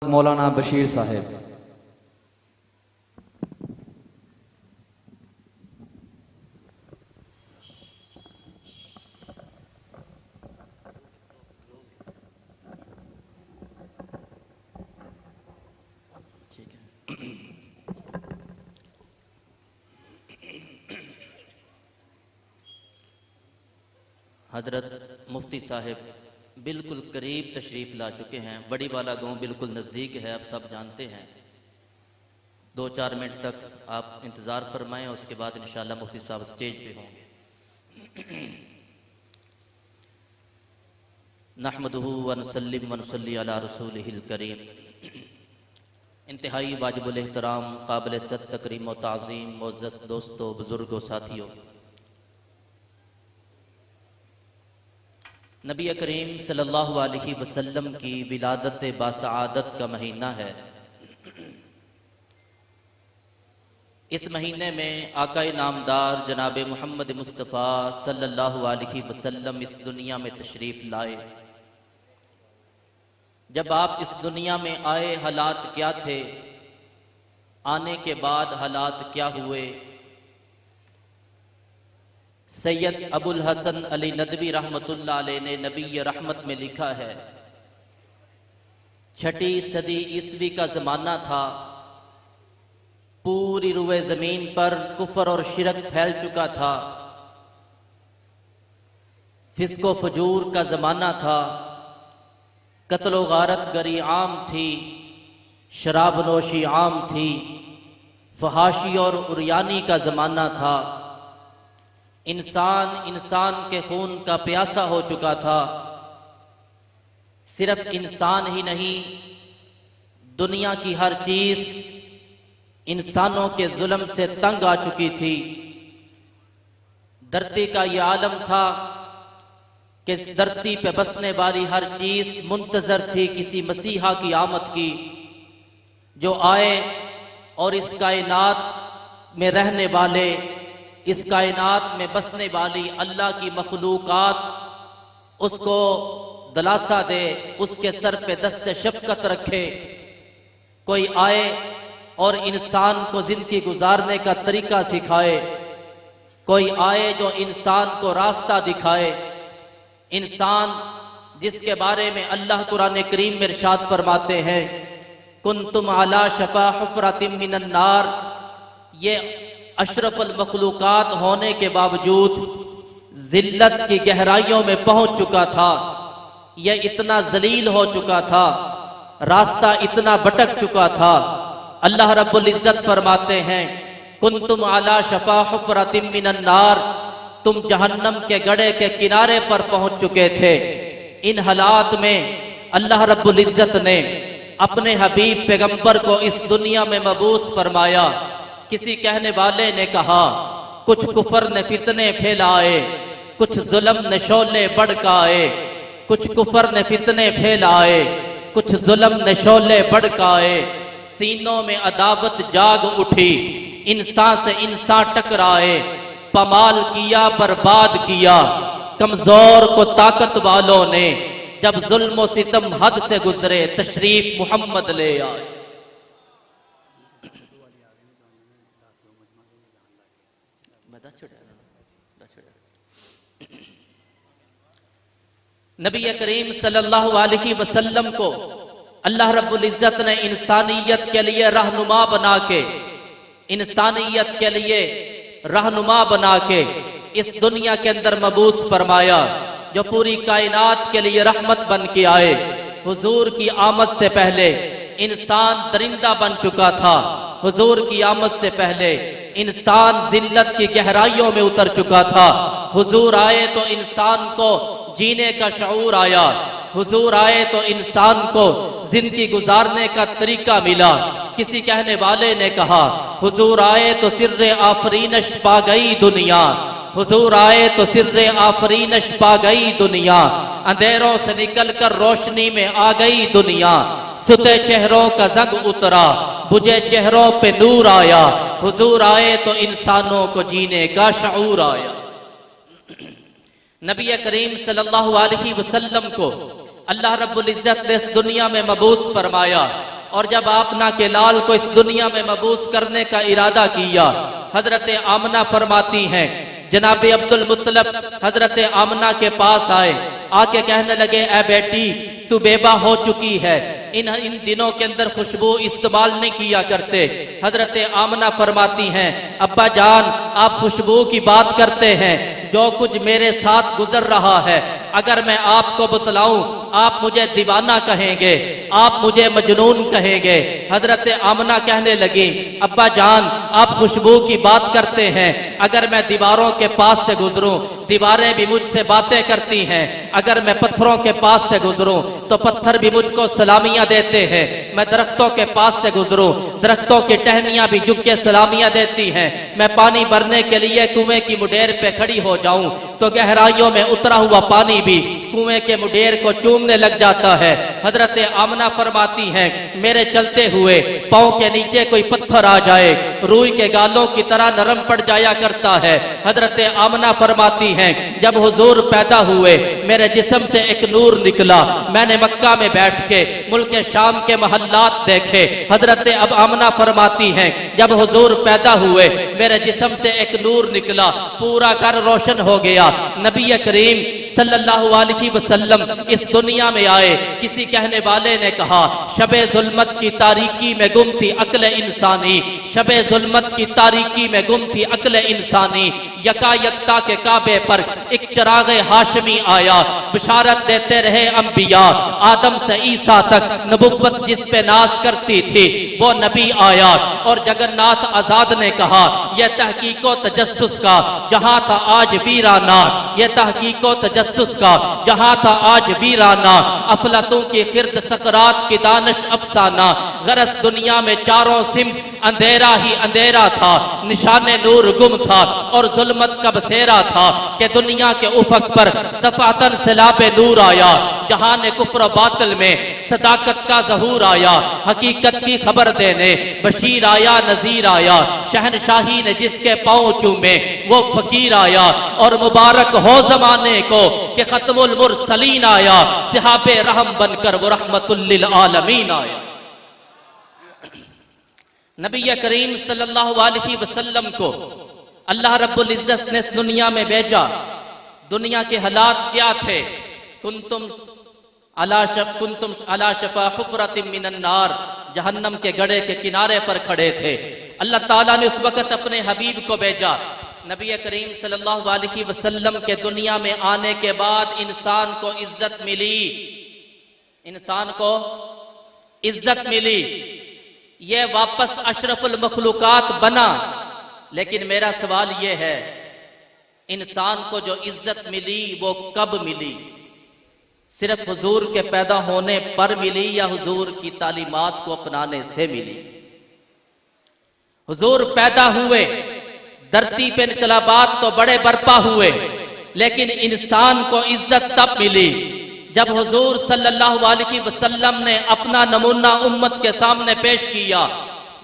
मौलाना बशीर साहब। हज़रत मुफ्ती साहब बिल्कुल करीब तशरीफ़ ला चुके हैं। बड़ी वाला गांव बिल्कुल नज़दीक है, आप सब जानते हैं। 2-4 मिनट तक आप इंतज़ार फरमाएं, उसके बाद इंशाअल्लाह मुफ्ती साहब स्टेज पे होंगे। नहमदुहु व नुसल्लिम व नुसल्ली अला रसूलिहिल करीम। इंतहाई वाजिबुल एहतराम, काबिल इज़्ज़त, तकरीम व ताज़ीम, मुअज़्ज़ज़ दोस्तों, बुज़ुर्गों, साथियों, नबी करीम सल्लल्लाहु अलैहि वसल्लम की विलादत बासआदत का महीना है। इस महीने में आकाए नामदार जनाब मोहम्मद मुस्तफ़ा सल्लल्लाहु अलैहि वसल्लम इस दुनिया में तशरीफ़ लाए। जब आप इस दुनिया में आए, हालात क्या थे, आने के बाद हालात क्या हुए। सैयद अबुल हसन अली नदवी रहमतुल्लाह अलैह ने नबी रहमत में लिखा है, 6ठी सदी ईस्वी का ज़माना था। पूरी रुए ज़मीन पर कुफर और शिरक फैल चुका था। फिस्को फजूर का ज़माना था। कत्ल गारत गरी आम थी, शराब नोशी आम थी, फहाशी और उरियानी का ज़माना था। इंसान के खून का प्यासा हो चुका था। सिर्फ इंसान ही नहीं, दुनिया की हर चीज इंसानों के जुल्म से तंग आ चुकी थी। धरती का यह आलम था कि इस धरती पे बसने वाली हर चीज मुंतजर थी किसी मसीहा की आमद की, जो आए और इस कायनात में रहने वाले, इस कायनात में बसने वाली अल्लाह की मखलूकात उसको दलासा दे, उसके सर पे दस्ते शफकत रखे। कोई आए और इंसान को जिंदगी गुजारने का तरीका सिखाए। कोई आए जो इंसान को रास्ता दिखाए। इंसान जिसके बारे में अल्लाह कुरान करीम में इरशाद फरमाते हैं, कुंतुम अला शफा हुफरतिम मिनन नार। ये अशरफुल मखलूकात होने के बावजूद जिल्लत की गहराइयों में पहुंच चुका था। यह इतना जलील हो चुका था, रास्ता इतना भटक चुका था। अल्लाह रब्बुल इज्जत फरमाते हैं, कुंतुम अला शफा हुफरतिम मिनन नार। तुम जहन्नम के गड्ढे के किनारे पर पहुंच चुके थे। इन हालात में अल्लाह रब्बुल इज्जत ने अपने हबीब पैगंबर को इस दुनिया में मबूस फरमाया। किसी कहने वाले ने कहा, कुछ कुफर ने फितने फैलाए, कुछ जुल्म ने शोले भड़काए। कुछ कुफर ने फितने फैलाए, कुछ जुल्म ने शोले भड़काए। सीनों में अदावत जाग उठी, इंसान से इंसान टकराए। पमाल किया, बर्बाद किया कमजोर को ताकत वालों ने। जब जुल्म और सितम हद से गुजरे, तशरीफ मोहम्मद ले आए। नबी करीम सल्लल्लाहु अलैहि वसल्लम को अल्लाह रब्बुल इज्जत ने इंसानियत के लिए रहनुमा बना के, इंसानियत के लिए रहनुमा बना के इस दुनिया के अंदर मबूस फरमाया, जो पूरी कायनात के लिए रहमत बन के आए। हुजूर की आमद से पहले इंसान दरिंदा बन चुका था। हुजूर की आमद से पहले इंसान जिल्लत की गहराइयों में उतर चुका था। हुजूर आए तो इंसान को जीने का शऊर आया। हुजूर आए तो इंसान को जिंदगी गुजारने का तरीका मिला। किसी कहने वाले ने कहा, हुजूर आए तो सिर्रे आफरीनश पा गई दुनिया। हुजूर आए तो सिर्रे आफरीनश पा गई दुनिया। अंधेरों से निकलकर रोशनी में आ गई दुनिया। सुते चेहरों का जंग उतरा, बुझे चेहरों पे नूर आया। हुजूर आए तो इंसानों को जीने का शऊर आया। नबी करीम सल्लल्लाहु अलैहि वसल्लम को अल्लाह रब्बुल इज्जत ने इस दुनिया में मबूस फरमाया। और जब आपना के लाल को इस दुनिया में मबूस करने का इरादा किया, हजरत आमना फरमाती हैं जनाब अब्दुल मुत्तलब हजरत आमना के पास आए, आके कहने लगे ए बेटी तू बेबा हो चुकी है, इन दिनों के अंदर खुशबू इस्तेमाल नहीं किया करते। हजरत आमना फरमाती हैं अब्बा जान आप खुशबू की बात करते हैं, जो कुछ मेरे साथ गुजर रहा है अगर मैं आपको बतलाऊं आप मुझे दीवाना कहेंगे, आप मुझे मजनून कहेंगे। हजरत आमना कहने लगी अब्बा जान आप खुशबू की बात करते हैं, अगर मैं दीवारों के पास से गुजरूं दीवारें भी मुझसे बातें करती हैं, अगर मैं पत्थरों के पास से गुजरूं तो पत्थर भी मुझको सलामियां देते हैं, मैं दरख्तों के पास से गुजरूं दरख्तों की टहनियां भी झुक के सलामियां देती हैं, मैं पानी भरने के लिए कुएं की मुडेर पे खड़ी हो जाऊं तो गहराइयों में उतरा हुआ पानी भी कुएं के मुडेर को चूमने लग जाता है। हजरत आमना फरमाती हैं मेरे चलते हुए पांव के नीचे कोई पत्थर आ जाए रूई के गालों की तरह नरम पड़ जाया करता है। हजरत आमना फरमाती हैं जब हुजूर पैदा हुए मेरे जिस्म से एक नूर निकला, मैंने मक्का में बैठ के मुल्क शाम के महल्लात देखे। हजरत अब आमना फरमाती हैं जब हुजूर पैदा हुए मेरे जिस्म से एक नूर निकला, पूरा घर रोशन हो गया। नबी करीम सल्लल्लाहु अलैहि वसल्लम इस दुनिया में आए। किसी कहने वाले ने कहा शबे जुल्मत की तारीकी में गुम थी अक्ल इंसानी, शबे जुल्मत की तारीकी में गुम थी अक्ल इंसानी, यकायकता के काबे पर एक चिरागे हाशमी आया, बिशारत देते रहे अंबिया, आदम से ईसा तक नबुव्वत जिस पे नाज करती थी वो नबी आया। और जगन्नाथ आजाद ने कहा यह तहकीको तजस्सुस का जहां था आज वीराना, यह तहकीको तजस्सुस का जहां था आज वीराना, अफलातों की खिर्द सकरात की दानिश अफसाना, गरस दुनिया में चारों सिम अंधेरा ही अंधेरा था, निशाने नूर गुम था और जुल्मत का बसेरा था कि दुनिया के उफक पर दफातन सैलाबे नूर आया, जहां ने कुफ्र बातिल में सदाकत का ज़हूर आया, हकीकत की खबर देने बशीर आया नजीर आया, शहनशाही ने जिसके पांव चूमे वो फकीर आया, और मुबारक हो जमाने को कि खत्मुल मुरसलीन आया, सिहाबे रहम बनकर वो रहमतुल लिल आलमीन आया। नबी करीम सल्लल्लाहु अलैहि वसल्लम को अल्लाह रब्बुल इज्जत ने दुनिया में भेजा। दुनिया के हालात क्या थे? कुंतुम अला शफा हुफरतिम मिनन नार, जहन्नम के गड्ढे के किनारे पर खड़े थे। अल्लाह ताला ने उस वक्त अपने हबीब को भेजा। नबी करीम सल्लल्लाहु अलैहि वसल्लम के दुनिया में आने के बाद इंसान को इज्जत मिली, इंसान को इज्जत मिली, ये वापस अशरफुल मखलूकात बना। लेकिन मेरा सवाल ये है इंसान को जो इज्जत मिली वो कब मिली? सिर्फ हुजूर के पैदा होने पर मिली या हुजूर की तालीमात को अपनाने से मिली? हुजूर पैदा हुए, धरती पे इनकलाबात तो बड़े बर्पा हुए, लेकिन इंसान को इज्जत तब मिली जब हुजूर सल्लल्लाहु अलैहि वसल्लम ने अपना नमूना उम्मत के सामने पेश किया।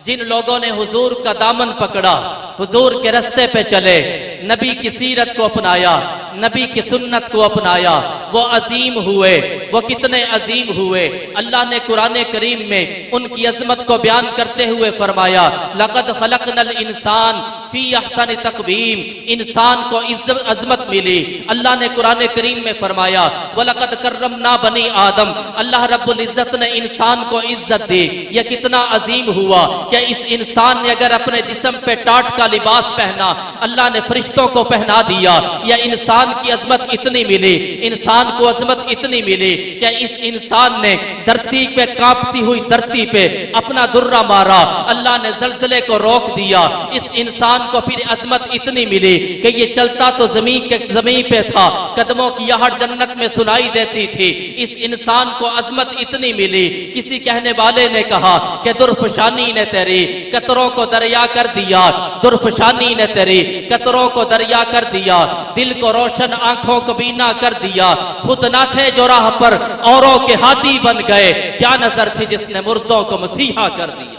जिन लोगों ने हुजूर का दामन पकड़ा, हुजूर के रास्ते पे चले, नबी की सीरत को अपनाया, नबी की सुन्नत को अपनाया, वो अजीम हुए। वो कितने अजीम हुए? अल्लाह ने कुरान करीम में उनकी अजमत को बयान करते हुए फरमाया लक़द खलक़नल इंसान फी अहसन तक़वीम, इंसान को इज्जत अजमत मिली। अल्लाह ने कुरान करीम में फरमाया वलक़द कर्रमना बनी आदम, अल्लाह रब्बुल इज्जत ने इंसान को इज्जत दी। यह कितना अजीम हुआ कि इस इंसान ने अगर अपने जिस्म पे टाट का लिबास पहना, अल्लाह ने फरिश्तों को पहना दिया। यह इंसान की अजमत इतनी मिली, इंसान को अजमत इतनी मिली कि इस इंसान ने धरती पे कांपती हुई धरती पे अपना दुर्रा मारा, अल्लाह ने जल्जले को रोक दिया। इस इंसान को फिर अजमत इतनी मिली कि ये चलता तो जमीन पे था, कदमों की आहट जन्नत में सुनाई देती थी। इस इंसान को अजमत इतनी मिली, किसी कहने वाले ने कहा कि दुर्फशानी ने तेरी कतरों को दरिया कर दिया, दुर्फशानी ने तेरी कतरों को दरिया कर दिया, दिल को रोशन आंखों को बीना कर दिया। खुद ना थे जो राह पर औरों के हाथी बन गए, क्या नजर थी जिसने मुर्दों को मसीहा कर दिया।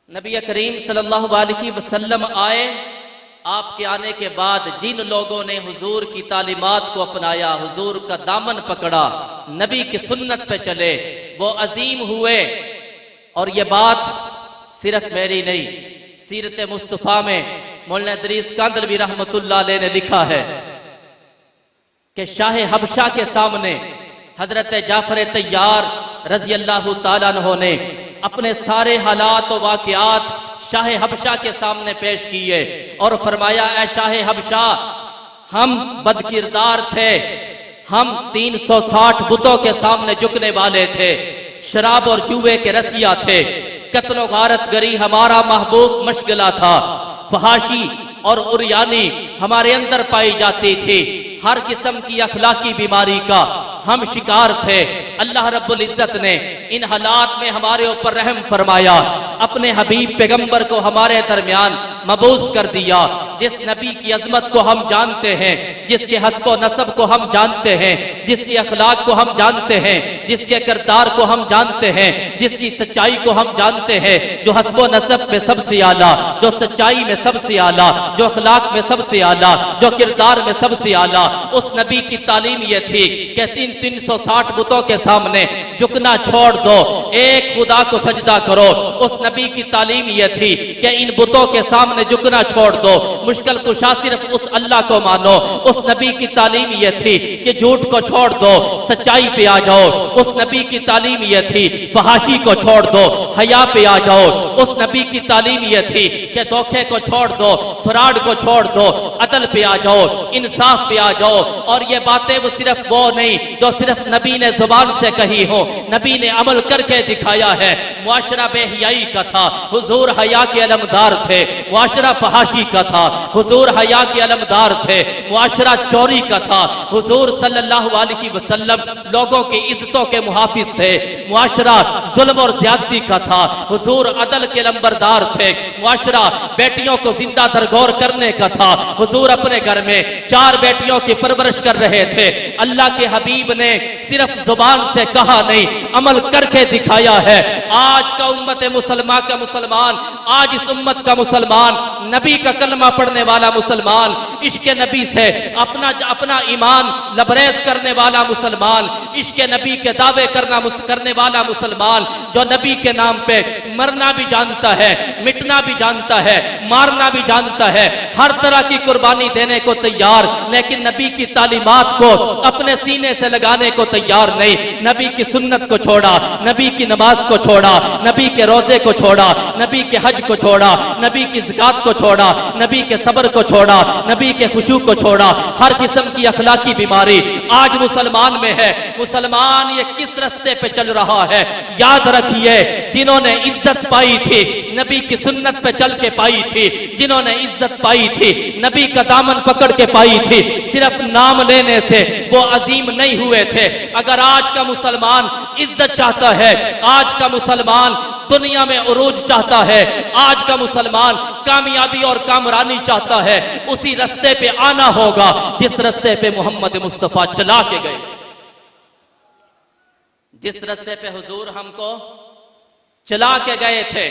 नबी करीम सल्लल्लाहु अलैहि वसल्लम आए, आपके आने के बाद जिन लोगों ने हुजूर की तालीमात को अपनाया, हुजूर का दामन पकड़ा, नबी की सुन्नत पे चले, वो अजीम हुए। और ये बात सिर्फ मेरी नहीं, सीरत मुस्तफ़ा में मौलाना इदरीस कांदलवी रहमतुल्लाह अलैह ने लिखा है कि शाह हबशा के सामने हजरत जाफर तैयार रजी अल्लाह ताला अन्हु ने अपने सारे हालात और वाक़यात शाह हबशा के सामने पेश किए और फरमाया, ऐ शाह हबशा, हम बदकिरदार थे, हम 360 बुतों के सामने झुकने वाले थे, शराब और जुए के रसिया थे, कत्लो गारत गरी हमारा महबूब मशगला था, फहाशी और उरियानी हमारे अंदर पाई जाती थी, हर किस्म की अखलाकी बीमारी का हम शिकार थे। अल्लाह रब्बुल इज्जत ने इन हालात में हमारे ऊपर रहम फरमाया, अपने हबीब पैगंबर को हमारे दरमियान मबूस कर दिया, जिस नबी की अजमत को हम जानते हैं, जिसके हस्ब व नसब को हम जानते हैं, जिसकी अखलाक को हम जानते हैं, जिसके किरदार को हम जानते हैं, जिसकी सच्चाई को हम जानते हैं, जो हस्ब व नसब में सबसे आला, जो सच्चाई में सबसे आला, जो अखलाक में सबसे आला, जो किरदार में सबसे आला, उस नबी की तालीम यह थी कि 360 बुतों के सामने झुकना छोड़ दो, एक खुदा को सजदा करो। उस नबी की तालीम यह थी कि इन बुतों के सामने झुकना छोड़ दो, मुश्किल कुशा सिर्फ उस अल्लाह को मानो। उस नबी की तालीम यह थी कि झूठ को छोड़ दो, सच्चाई पे आ जाओ। उस नबी की तालीम यह थी फहाशी को छोड़ दो, हया पे आ जाओ। उस नबी की तालीम यह थी कि धोखे को छोड़ दो, फ्रॉड को छोड़ दो, अदल पे आ जाओ, इंसाफ पे आ जाओ। और ये बातें वो सिर्फ वो नहीं जो सिर्फ नबी ने जुबान से कही हो, नबी ने अमल करके दिखाया है। मुआशरा बेहयाई का था, हुजूर हया के अलमदार थे। मुआशरा फहाशी का था, हुजूर हया के अलमदार थे। मुआशरा चोरी का था, हुजूर सल्लल्लाहु अलैहि वसल्लम लोगों की इज्जतों के मुहाफिज थे। मुआशरा जुल्म और ज्यादती का था, हुजूर अदल के लंबरदार थे। मुआशरा बेटियों को जिंदा दरगोर करने का था, हुजूर अपने घर में 4 बेटियों की परवरिश कर रहे थे। अल्लाह के हबीब ने सिर्फ जुबान से कहा नहीं, अमल करके दिखाया है। आज का उम्मत मुसलमान का मुसलमान, आज इस उम्मत का मुसलमान, नबी का कलमा पढ़ने वाला मुसलमान, इश्क नबी से अपना ईमान लबरेज करने वाला मुसलमान, इश्क नबी के दावे करने वाला मुसलमान, जो नबी के नाम पे मरना भी जानता है, मिटना भी जानता है, मारना भी जानता है, हर तरह की कुर्बानी देने को तैयार, लेकिन नबी की तालीमात को अपने सीने से लगाने को तैयार नहीं। नबी की सुन्नत को छोड़ा, नबी की नमाज को छोड़ा, नबी के रोजे को छोड़ा, नबी के हज को छोड़ा, नबी की ज़कात को छोड़ा, नबी के सब्र को छोड़ा, नबी के खुशू को छोड़ा। हर किस्म की अखलाकी बीमारी आज मुसलमान में है। मुसलमान ये किस रास्ते पे चल रहा है? याद रखिए, जिन्होंने इज्जत पाई थी नबी की सुन्नत पे चल के पाई थी, जिन्होंने इज्जत पाई थी नबी का दामन पकड़ के पाई थी, सिर्फ नाम लेने से वो अजीम नहीं हुए थे। अगर आज का मुसलमान इज्जत चाहता है, आज का मुसलमान दुनिया में उरूज चाहता है, आज का मुसलमान कामयाबी और कामरानी चाहता है, उसी रास्ते पे आना होगा जिस रास्ते पे मोहम्मद मुस्तफा चला के गए, जिस रास्ते पे हुजूर हमको चला के गए थे।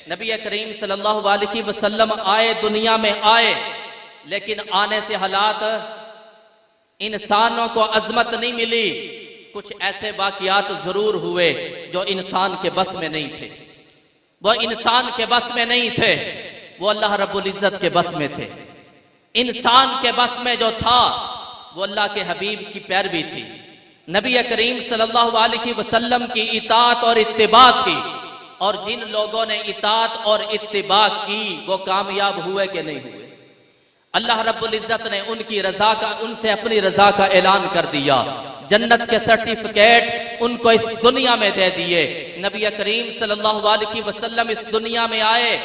नबी करीम सल्लल्लाहु अलैहि वसल्लम आए, दुनिया में आए, लेकिन आने से हालात, इंसानों को अजमत नहीं मिली। कुछ ऐसे वाकयात जरूर हुए जो इंसान के बस में नहीं थे। वो इंसान के बस में नहीं थे, वो अल्लाह रब्बुल इज्जत के बस में थे। इंसान के बस में जो था वो अल्लाह के हबीब की पैरवी थी, नबी करीम सल्लल्लाहु अलैहि वसल्लम की इताअत और इत्तिबा थी। और जिन लोगों ने इताअत और इत्तिबा की वो कामयाब हुए कि नहीं हुए? अल्लाह रब्बुल इज्जत ने उनकी रजा का, उनसे अपनी रजा का ऐलान कर दिया। जन्नत के सर्टिफिकेट उनको इस दुनिया में दे दिए। नबी करीम सल्लल्लाहु अलैहि वसल्लम इस दुनिया में आए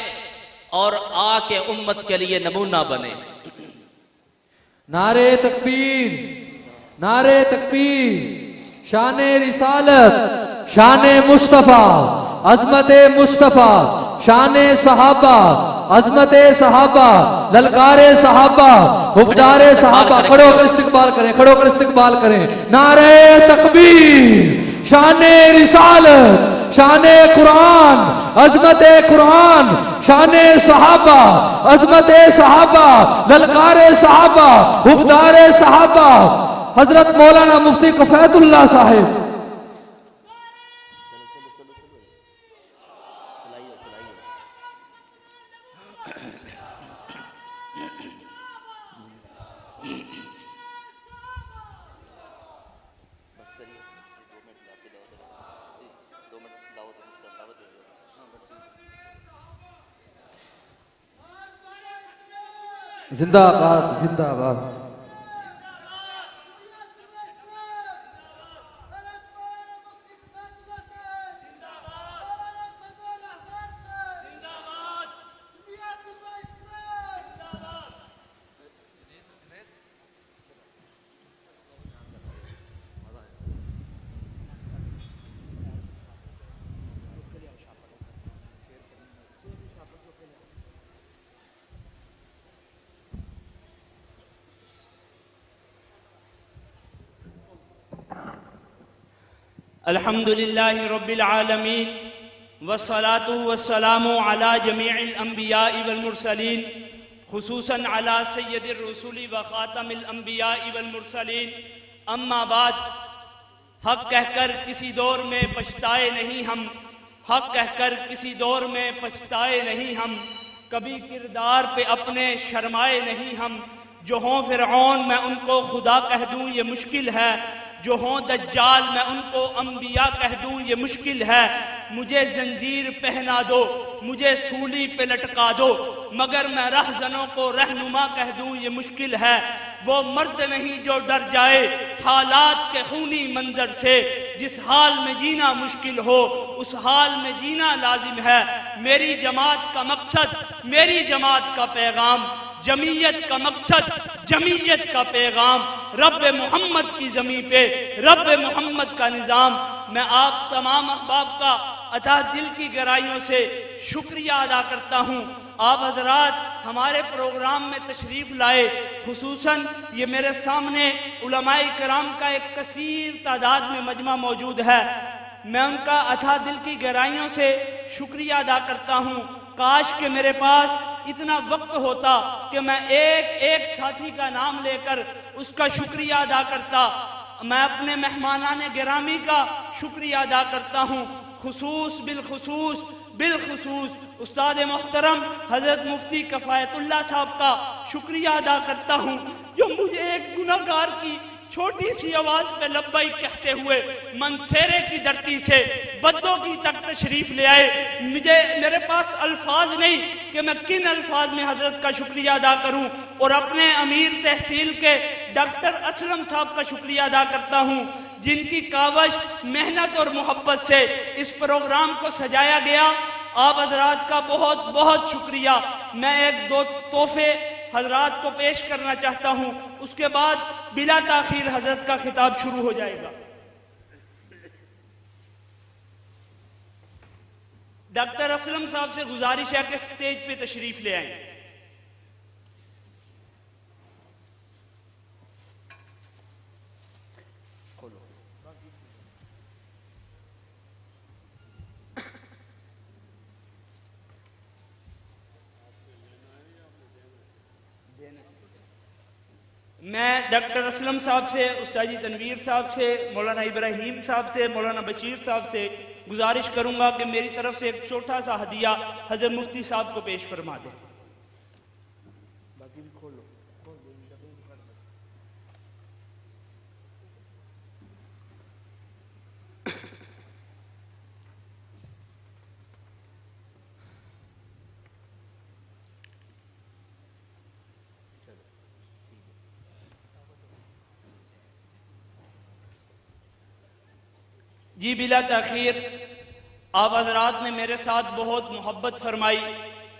और आके उम्मत के लिए नमूना बने। नारे तकबीर, नारे तकबीर, शाने रिसालत, शाने मुस्तफा, अजमते मुस्तफा, शाने सहाबा, अजमते सहाबा, ललकारे सहाबा, हुबदारे सहाबा। खड़ो कर इस्तिकबाल करें, खड़ो कर इस्तिकबाल करें। नारे तकबीर, शाने रिसालत, शान कुरान, अजमत कुरान, शान सहाबा, अजमत सहाबा, ललकार सहाबा, हुबदार सहाबा, हजरत मौलाना मुफ्ती कफायतुल्लाह साहिब। जिंदाबाद जिंदाबाद। अल्हम्दुलिल्लाहि रब्बिल आलमीन वस्सलातु वस्सलामु अला जमीइल अंबिया वल मुरसलीन खुसूसन अला सय्यदिर रसूली व खातमिल अंबिया वल मुरसलीन। अम्मा बाद, हक कहकर किसी दौर में पछताए नहीं हम, हक कहकर किसी दौर में पछताए नहीं हम, कभी किरदार पे अपने शर्माए नहीं हम। जो हों फिरऔन मैं उनको खुदा कह दूं ये मुश्किल है, जो हों दज्जाल मैं उनको अंबिया कह दूं ये मुश्किल है। मुझे जंजीर पहना दो, मुझे सूली पे लटका दो, मगर मैं रहजनों को रहनुमा कह दूं ये मुश्किल है। वो मर्द नहीं जो डर जाए हालात के खूनी मंजर से, जिस हाल में जीना मुश्किल हो उस हाल में जीना लाजिम है। मेरी जमात का मकसद, मेरी जमात का पैगाम, जमीयत का मकसद, जमीयत का पैगाम, रब मोहम्मद की ज़मीं पे रब मोहम्मद का निज़ाम। मैं आप तमाम अहबाब का अता दिल की गहराइयों से शुक्रिया अदा करता हूँ। आप हजरात हमारे प्रोग्राम में तशरीफ़ लाए, खुसूसन ये मेरे सामने उलमाए किराम का एक कसीर तादाद में मजमा मौजूद है। मैं उनका अथा दिल की गहराइयों से शुक्रिया अदा करता हूँ। काश के मेरे पास इतना वक्त होता कि मैं एक एक साथी का नाम लेकर उसका शुक्रिया अदा करता। मैं अपने मेहमानाने गिरामी का शुक्रिया अदा करता हूँ, खुसूस बिलखुसूस उस्ताद मोहतरम हजरत मुफ्ती कफायतुल्लाह साहब का शुक्रिया अदा करता हूँ, जो मुझे एक गुनहगार की छोटी सी आवाज पे लब्बैक कहते हुए मनसेरे की धरती से बद्दों की तक तशरीफ ले आए। मेरे पास अल्फाज नहीं कि मैं किन अल्फाज में हजरत का शुक्रिया अदा करूं, और अपने अमीर तहसील के डॉक्टर असलम साहब का शुक्रिया अदा करता हूं, जिनकी कावश मेहनत और मोहब्बत से इस प्रोग्राम को सजाया गया। आप हजरात का बहुत बहुत शुक्रिया। मैं एक दो तोहफे हजरात को पेश करना चाहता हूं, उसके बाद बिला ताखीर हजरत का खिताब शुरू हो जाएगा। डॉक्टर असलम साहब से गुजारिश है कि स्टेज पे तशरीफ ले आए। मैं डॉक्टर असलम साहब से, उस्ताद तनवीर साहब से, मौलाना इब्राहिम साहब से, मौलाना बशीर साहब से गुजारिश करूंगा कि मेरी तरफ से एक छोटा सा हदिया हजरत मुफ्ती साहब को पेश फरमा दें। बाकी भी खोलो। जी बिला ताखीर आप हजरात ने मेरे साथ बहुत मोहब्बत फरमाई,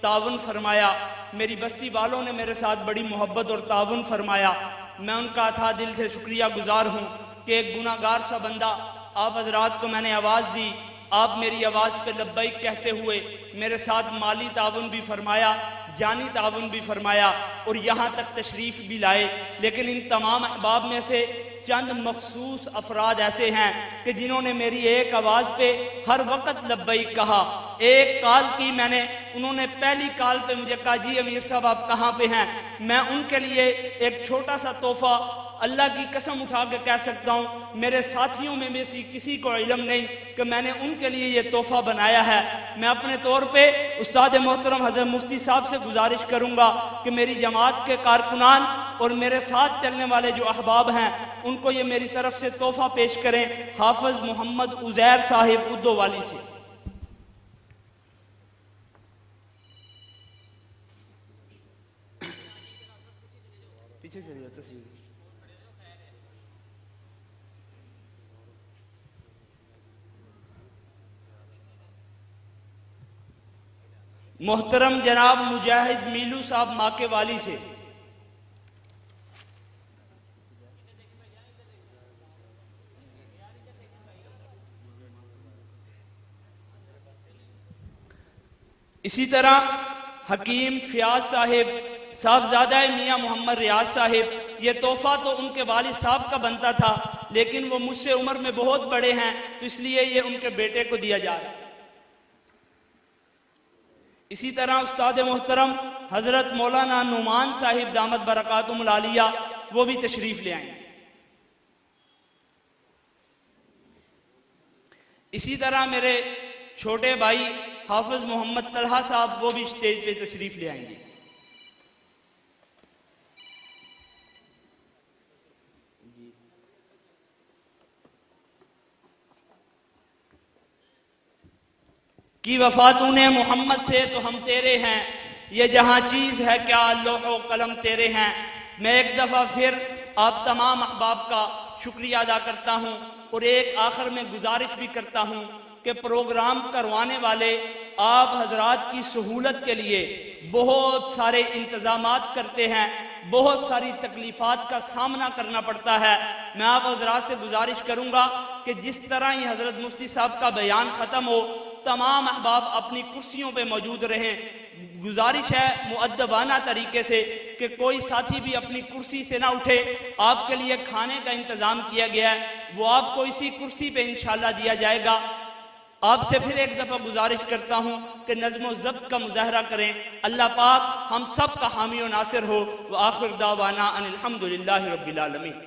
ताउन फरमाया। मेरी बस्ती वालों ने मेरे साथ बड़ी मोहब्बत और ताउन फरमाया। मैं उनका अथा दिल से शुक्रिया गुजार हूँ कि एक गुनाहगार सा बंदा आप हजरात को मैंने आवाज़ दी, आप मेरी आवाज़ पे लब्बैक कहते हुए मेरे साथ माली ताउन भी फरमाया, जानी ताउन भी फरमाया और यहाँ तक तशरीफ़ भी लाए। लेकिन इन तमाम अहबाब में से चंद मखसूस अफराद ऐसे हैं कि जिन्होंने मेरी एक आवाज़ पे हर वक्त लब्बैक कहा। एक कॉल की मैंने, उन्होंने पहली कॉल पे मुझे कहा जी अमीर साहब आप कहाँ पे हैं। मैं उनके लिए एक छोटा सा तोहफा अल्लाह की कसम उठा के कह सकता हूँ, मेरे साथियों में से किसी को इल्म नहीं कि मैंने उनके लिए ये तोहफा बनाया है। मैं अपने तौर पे उस्ताद मोहतरम हज़रत मुफ्ती साहब से गुजारिश करूँगा कि मेरी जमात के कारकुनान और मेरे साथ चलने वाले जो अहबाब हैं उनको ये मेरी तरफ से तोहफा पेश करें हाफिज़ मोहम्मद उज़ैर साहिब उद्दो वाली से। पीछे चलिए तस्वीर। मोहतरम जनाब मुजाहिद मीलू साहब माके वाली से। इसी तरह हकीम फ़ियाज साहिब, साहबजादा मियाँ मोहम्मद रियाज साहिब, ये तोहफा तो उनके वालिद साहब का बनता था लेकिन वो मुझसे उम्र में बहुत बड़े हैं तो इसलिए ये उनके बेटे को दिया जा रहा है। इसी तरह उस्ताद मोहतरम हज़रत मौलाना नुमान साहिब दामत बरकातुहुल आलिया वो भी तशरीफ़ ले आएंगे। इसी तरह मेरे छोटे भाई हाफिज़ मोहम्मद तलहा साहब वो भी स्टेज पे तशरीफ़ ले आएंगे। की वफा तूने मोहम्मद से तो हम तेरे हैं, ये जहां चीज़ है क्या लोहो कलम तेरे हैं। मैं एक दफ़ा फिर आप तमाम अहबाब का शुक्रिया अदा करता हूँ और एक आखिर में गुजारिश भी करता हूँ कि प्रोग्राम करवाने वाले आप हजरात की सहूलत के लिए बहुत सारे इंतज़ामात करते हैं, बहुत सारी तकलीफ़ात का सामना करना पड़ता है। मैं आप हजरात से गुजारिश करूँगा कि जिस तरह ही हज़रत मुफ्ती साहब का बयान ख़त्म हो तमाम अहबाब अपनी कुर्सियों पे मौजूद रहें। गुजारिश है मुअद्दबाना तरीके से कि कोई साथी भी अपनी कुर्सी से ना उठे। आपके लिए खाने का इंतज़ाम किया गया है, वो आपको इसी कुर्सी पे इंशाअल्लाह दिया जाएगा। आपसे फिर एक दफ़ा गुजारिश करता हूँ कि नज़्म ज़ब्त का मुजाहरा करें। अल्लाह पाक हम सब का हामी और नासिर हो। व आखिर दावाना अनिल हम्दुलिल्लाहि रब्बिल आलमीन।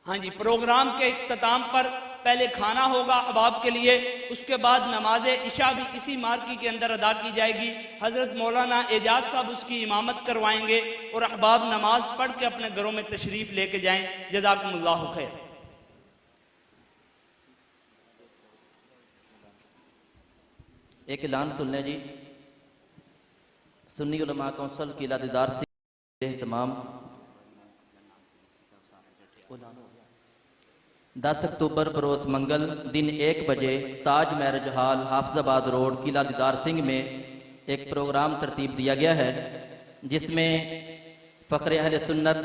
हाँ जी, प्रोग्राम के इख्तिताम पर पहले खाना होगा अहबाब के लिए, उसके बाद नमाज इशा भी इसी मार्की के अंदर अदा की जाएगी। हज़रत मौलाना एजाज साहब उसकी इमामत करवाएंगे और अहबाब नमाज पढ़ के अपने घरों में तशरीफ़ लेके जाएं। जज़ाकुमुल्लाहु खैर। एक ऐलान सुन लें जी। सुन्नी उलमा कौंसल किला दीदार से एहतमाम 10 अक्टूबर बरोज़ मंगल दिन 1 बजे ताज मैरिज हॉल हाफिजाबाद रोड किला दीदार सिंह में एक प्रोग्राम तरतीब दिया गया है जिसमें फ़ख्र अहले सुन्नत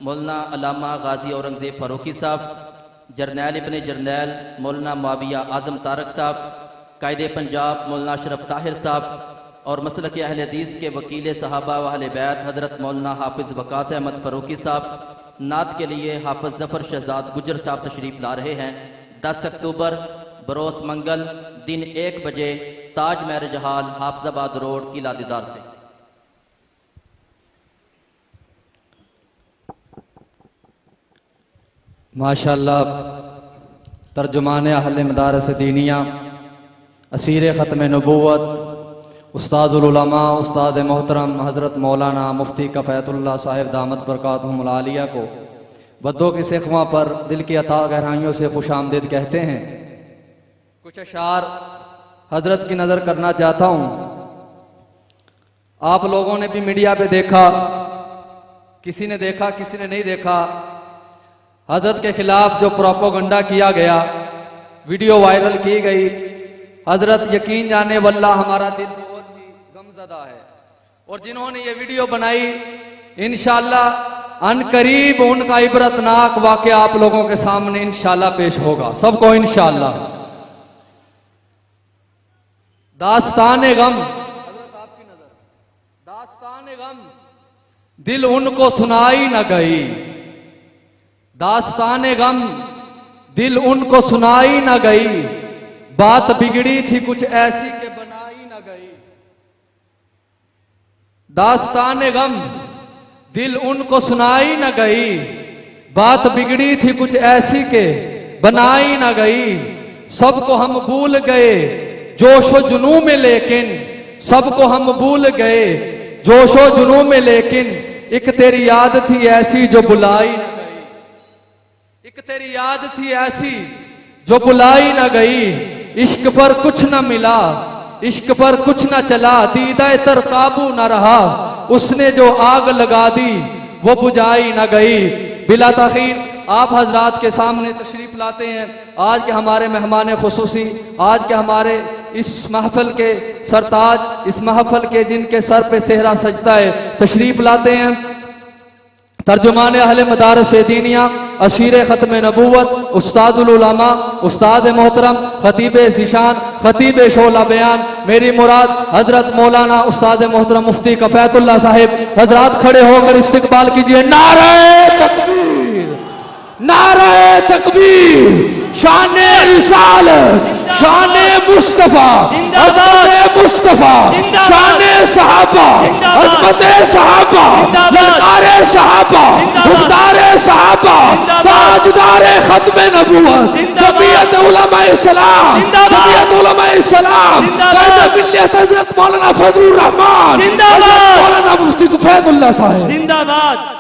मौलाना अल्लामा गाजी औरंगज़ेब फ़ारूकी साहब, जर्नैल इब्ने जर्नैल मौलाना मुआविया आज़म तारक साहब, कायदे पंजाब मौलाना अशरफ ताहिर साहब और मसलक अहले हदीस के वकील सहाबा व अहले बैत हज़रत मौलाना हाफिज़ वकास अहमद फ़ारूकी साहब, नात के लिए हाफिज़ ज़फ़र शहजाद गुजर साहब तशरीफ़ ला रहे हैं। 10 अक्टूबर बरोज़ मंगल दिन 1 बजे ताज मैरिज हॉल हाफिजाबाद रोड किला दीदार से। माशाअल्लाह तर्जुमान अहले मदारस दीनिया असीर ख़त्म नबूवत उस्तादुल उलमा उस्ताद मोहतरम हज़रत मौलाना मुफ्ती कफ़ैतुल्लाह साहिब दामत बरकातुहुल आलिया को बद्दों की सेखवां पर दिल की अता गहराइयों से खुश आमदीद कहते हैं। कुछ अशार हज़रत की नज़र करना चाहता हूँ। आप लोगों ने भी मीडिया पे देखा, किसी ने देखा किसी ने नहीं देखा, हज़रत के खिलाफ जो प्रोपोगंडा किया गया, वीडियो वायरल की गई। हज़रत यकीन जाने वल्लाह हमारा दिल बहुत ही गमज़दा है और जिन्होंने ये वीडियो बनाई इंशाअल्लाह अनकरीब उनका इबरतनाक वाक़या आप लोगों के सामने इंशाअल्लाह पेश होगा। सबको इंशाअल्लाह। दास्ताने गम, आपकी नजर, दास्ताने गम दिल उनको सुनाई न गई, दास्ताने गम दिल उनको सुनाई न गई, बात बिगड़ी थी कुछ ऐसी के बनाई न गई। दास्ताने गम दिल उनको सुनाई न गई, बात बिगड़ी थी कुछ ऐसी के बनाई न गई। सबको हम भूल गए जोशो जुनू में, लेकिन सबको हम भूल गए जोशो जुनू में, लेकिन एक तेरी याद थी ऐसी जो बुलाई न गई। एक तेरी याद थी ऐसी जो बुलाई न गई। इश्क पर कुछ न मिला, इश्क पर कुछ न चला, दीदा तर काबू न रहा, उसने जो आग लगा दी वो बुझाई न गई। बिला ताखीर आप हजरात के सामने तशरीफ लाते हैं आज के हमारे मेहमान खुसूसी, आज के हमारे इस महफिल के सरताज, इस महफिल के जिनके सर पे सेहरा सजता है, तशरीफ लाते हैं तर्जुमान अहले मदारस दीनिया, असीर ख़त्म नबूवत, उस्तादुल उलमा, उस्ताद मोहतरम, खतीब ज़िशान, खतीब शोला बयान, मेरी मुराद हजरत मौलाना उस्ताद मोहतरम मुफ्ती कफ़ायतुल्लाह साहिब। हजरात खड़े होकर इस्तकबाल कीजिए। नारे तकबीर, नारे तकबीर, शाने रिसालत, शाने मुस्तफा, अज़मत मुस्तफा, शाने सहाबा, अज़मत सहाबा, ललकारे सहाबा, मुख्तारे सहाबा, ताजदारे खत्म नबूवत, जमीयत उलमा इस्लाम, जमीयत उलमा इस्लाम, कायदे मिल्लत हज़रत मौलाना फजलुर रहमान, हज़रत मौलाना मुफ्ती कफ़ायतुल्लाह साहिब जिंदाबाद।